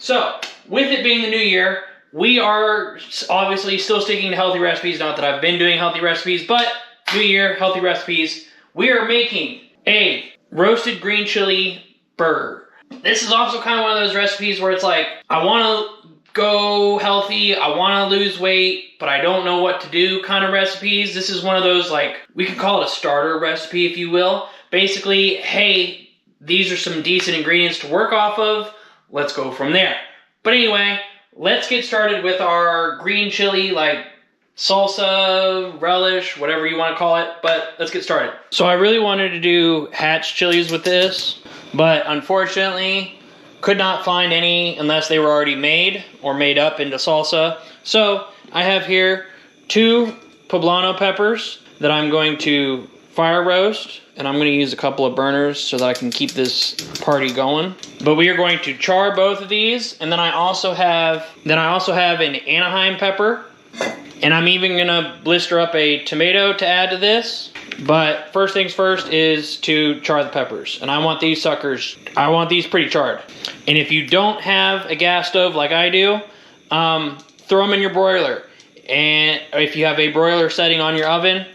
So, with it being the new year, we are obviously still sticking to healthy recipes. Not that I've been doing healthy recipes, but new year, healthy recipes. We are making a roasted green chili burger. This is also kind of one of those recipes where it's like, I want to go healthy, I want to lose weight, but I don't know what to do kind of recipes. This is one of those, like, we could call it a starter recipe, if you will. Basically, hey, these are some decent ingredients to work off of. Let's go from there. But anyway, let's get started with our green chili, like salsa, relish, whatever you want to call it, but let's get started. So I really wanted to do Hatch chilies with this, but unfortunately could not find any unless they were already made or made up into salsa. So I have here 2 poblano peppers that I'm going to fire roast, and I'm going to use a couple of burners so that I can keep this party going. But we are going to char both of these, and then I also have an Anaheim pepper, and I'm even going to blister up a tomato to add to this. But first things first is to char the peppers, and I want these pretty charred. And if you don't have a gas stove like I do, throw them in your broiler, and if you have a broiler setting on your oven.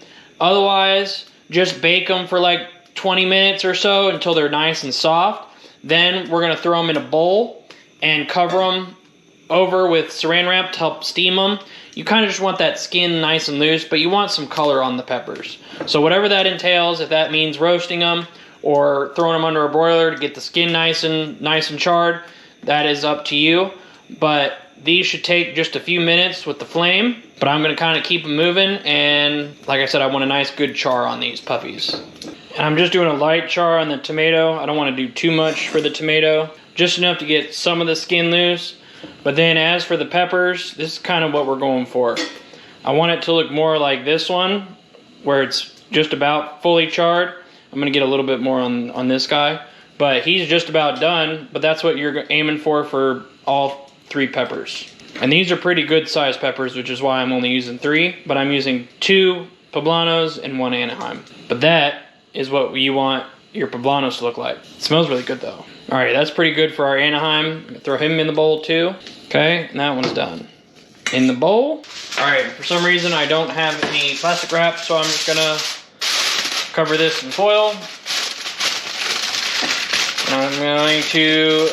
Otherwise, just bake them for like 20 minutes or so until they're nice and soft. Then we're going to throw them in a bowl and cover them over with saran wrap to help steam them. You kind of just want that skin nice and loose, but you want some color on the peppers. So whatever that entails, if that means roasting them or throwing them under a broiler to get the skin nice and charred, that is up to you. But these should take just a few minutes with the flame, but I'm going to kind of keep them moving, and like I said, I want a nice good char on these puppies. And I'm just doing a light char on the tomato. I don't want to do too much for the tomato, just enough to get some of the skin loose. But then as for the peppers, this is kind of what we're going for. I want it to look more like this one, where it's just about fully charred. I'm going to get a little bit more on this guy, but he's just about done, but that's what you're aiming for all 3 peppers. And these are pretty good sized peppers, which is why I'm only using 3, but I'm using 2 poblanos and 1 Anaheim. But that is what you want your poblanos to look like. It smells really good though. Alright, that's pretty good for our Anaheim. Throw him in the bowl too. Okay, and that one's done. In the bowl. Alright, for some reason I don't have any plastic wrap, so I'm just gonna cover this in foil. And I'm going to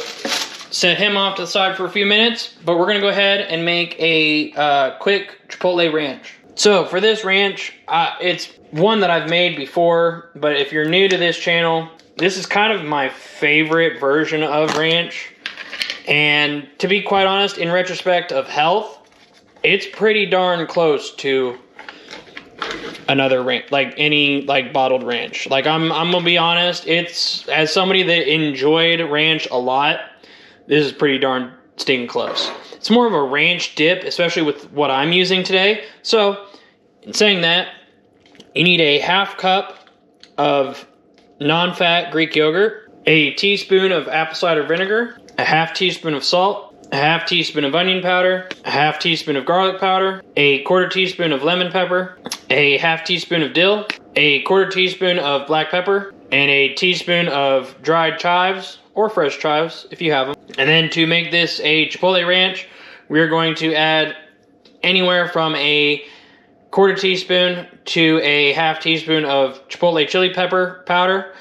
set him off to the side for a few minutes, but we're gonna go ahead and make a quick chipotle ranch. So for this ranch, it's one that I've made before, but if you're new to this channel, this is kind of my favorite version of ranch. And to be quite honest, in retrospect of health, it's pretty darn close to another ranch, like any bottled ranch. Like I'm gonna be honest, it's, as somebody that enjoyed ranch a lot, this is pretty darn stinking close. It's more of a ranch dip, especially with what I'm using today. So, in saying that, you need a ½ cup of non-fat Greek yogurt, a teaspoon of apple cider vinegar, a ½ teaspoon of salt, a ½ teaspoon of onion powder, a ½ teaspoon of garlic powder, a ¼ teaspoon of lemon pepper, a ½ teaspoon of dill, a ¼ teaspoon of black pepper, and a teaspoon of dried chives, or fresh chives if you have them. And then to make this a chipotle ranch, we're going to add anywhere from a ¼ teaspoon to a ½ teaspoon of chipotle chili pepper powder,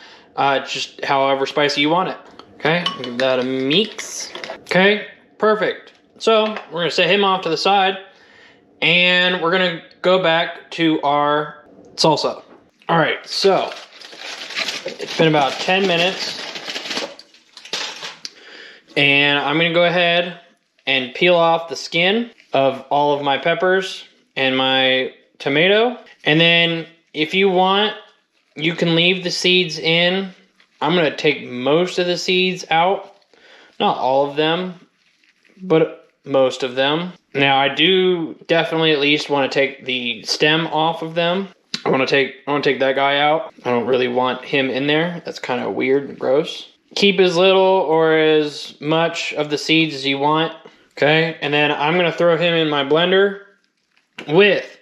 just however spicy you want it. Okay, give that a mix. Okay, perfect. So we're gonna set him off to the side, and we're gonna go back to our salsa. All right, so it's been about 10 minutes. And I'm going to go ahead and peel off the skin of all of my peppers and my tomato. And then if you want, you can leave the seeds in. I'm going to take most of the seeds out. Not all of them, but most of them. Now I do definitely at least want to take the stem off of them. I want to take that guy out. I don't really want him in there. That's kind of weird and gross. Keep as little or as much of the seeds as you want. Okay, and then I'm going to throw him in my blender with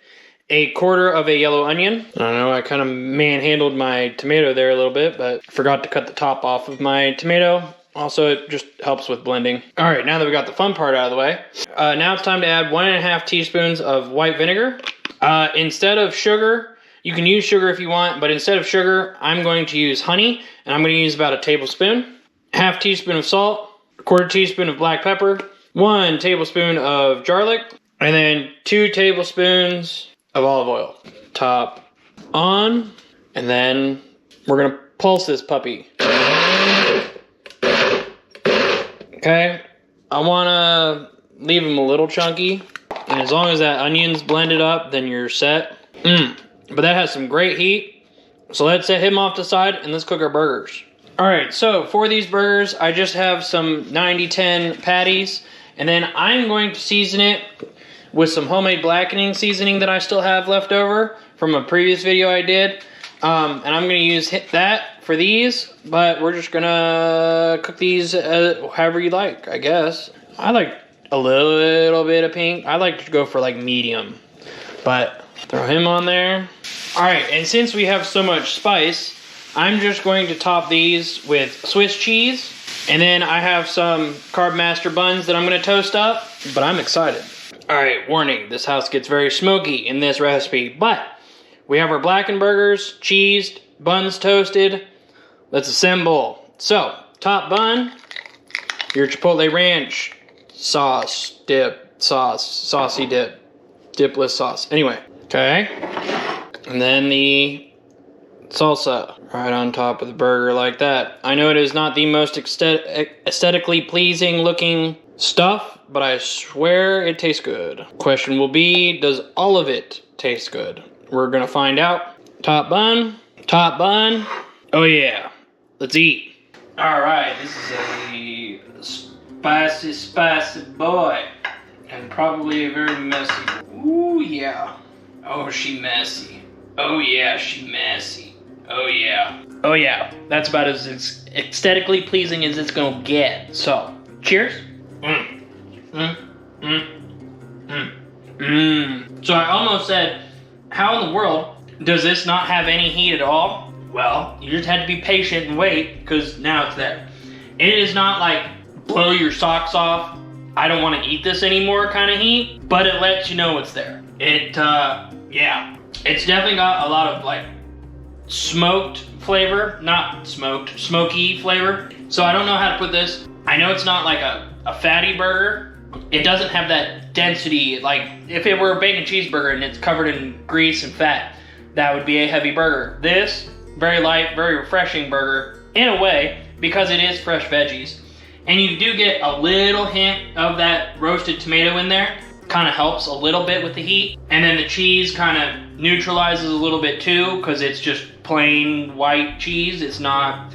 a ¼ of a yellow onion. I don't know, I kind of manhandled my tomato there a little bit, but forgot to cut the top off of my tomato. Also, it just helps with blending. All right, now that we got the fun part out of the way, now it's time to add 1.5 teaspoons of white vinegar. Instead of sugar, you can use sugar if you want, but instead of sugar, I'm going to use honey, and I'm going to use about a tablespoon. Half teaspoon of salt, a quarter teaspoon of black pepper, 1 tablespoon of garlic, and then 2 tablespoons of olive oil. Top on, and then we're gonna pulse this puppy. Okay, I wanna leave them a little chunky, and as long as that onion's blended up, then you're set. But that has some great heat, so let's set him off to the side and let's cook our burgers. All right, so for these burgers, I just have some 90-10 patties, and then I'm going to season it with some homemade blackening seasoning that I still have left over from a previous video I did. And I'm gonna use that for these, but we're just gonna cook these however you like, I guess. I like a little bit of pink. I like to go for like medium, but throw him on there. All right, and since we have so much spice, I'm just going to top these with Swiss cheese. And then I have some Carb Master buns that I'm gonna toast up, but I'm excited. All right, warning, this house gets very smoky in this recipe, but we have our blackened burgers, cheesed, buns toasted. Let's assemble. So, top bun, your Chipotle Ranch sauce, dip, sauce, saucy dip, dipless sauce. Anyway, okay. And then the salsa right on top of the burger like that. I know it is not the most aesthetically pleasing looking stuff, but I swear it tastes good. Question will be, does all of it taste good? We're gonna find out. Top bun, top bun. Oh yeah, let's eat. All right, this is a spicy boy. And probably very messy. Ooh yeah. Oh, she messy. Oh yeah, she messy. Oh yeah. Oh yeah, that's about as aesthetically pleasing as it's gonna get. So, cheers. So I almost said, how in the world does this not have any heat at all? Well, you just had to be patient and wait, because now it's there. It is not like blow your socks off, I don't want to eat this anymore kind of heat, but it lets you know it's there. Yeah, it's definitely got a lot of like smoked flavor, not smoked, smoky flavor. So I don't know how to put this. I know it's not like a fatty burger. It doesn't have that density, like if it were a bacon cheeseburger and it's covered in grease and fat, that would be a heavy burger. This, very light, very refreshing burger, in a way, because it is fresh veggies. And you do get a little hint of that roasted tomato in there. Kind of helps a little bit with the heat. And then the cheese kind of neutralizes a little bit too, because it's just plain white cheese. It's not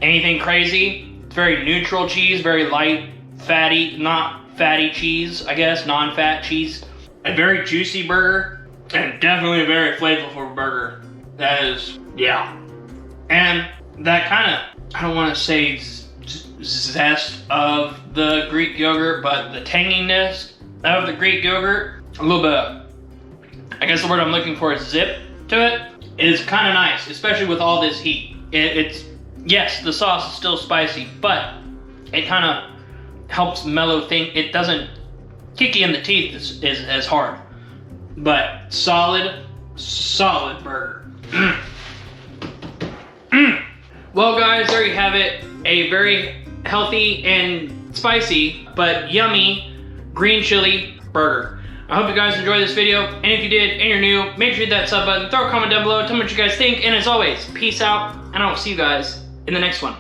anything crazy. It's very neutral cheese, very light, fatty, not fatty cheese, I guess, non-fat cheese. A very juicy burger, and definitely a very flavorful burger. That is, yeah. And that kind of, I don't want to say zest of the Greek yogurt, but the tanginess of the Greek yogurt, a little bit of, I guess the word I'm looking for is zip to it, is kind of nice, especially with all this heat. It's, yes, the sauce is still spicy, but it kind of helps mellow things. It doesn't kick you in the teeth as hard, but solid burger. Well guys, there you have it. A very healthy and spicy, but yummy green chili burger. I hope you guys enjoyed this video, and if you did and you're new, make sure you hit that sub button, throw a comment down below, tell me what you guys think, and as always, peace out, and I will see you guys in the next one.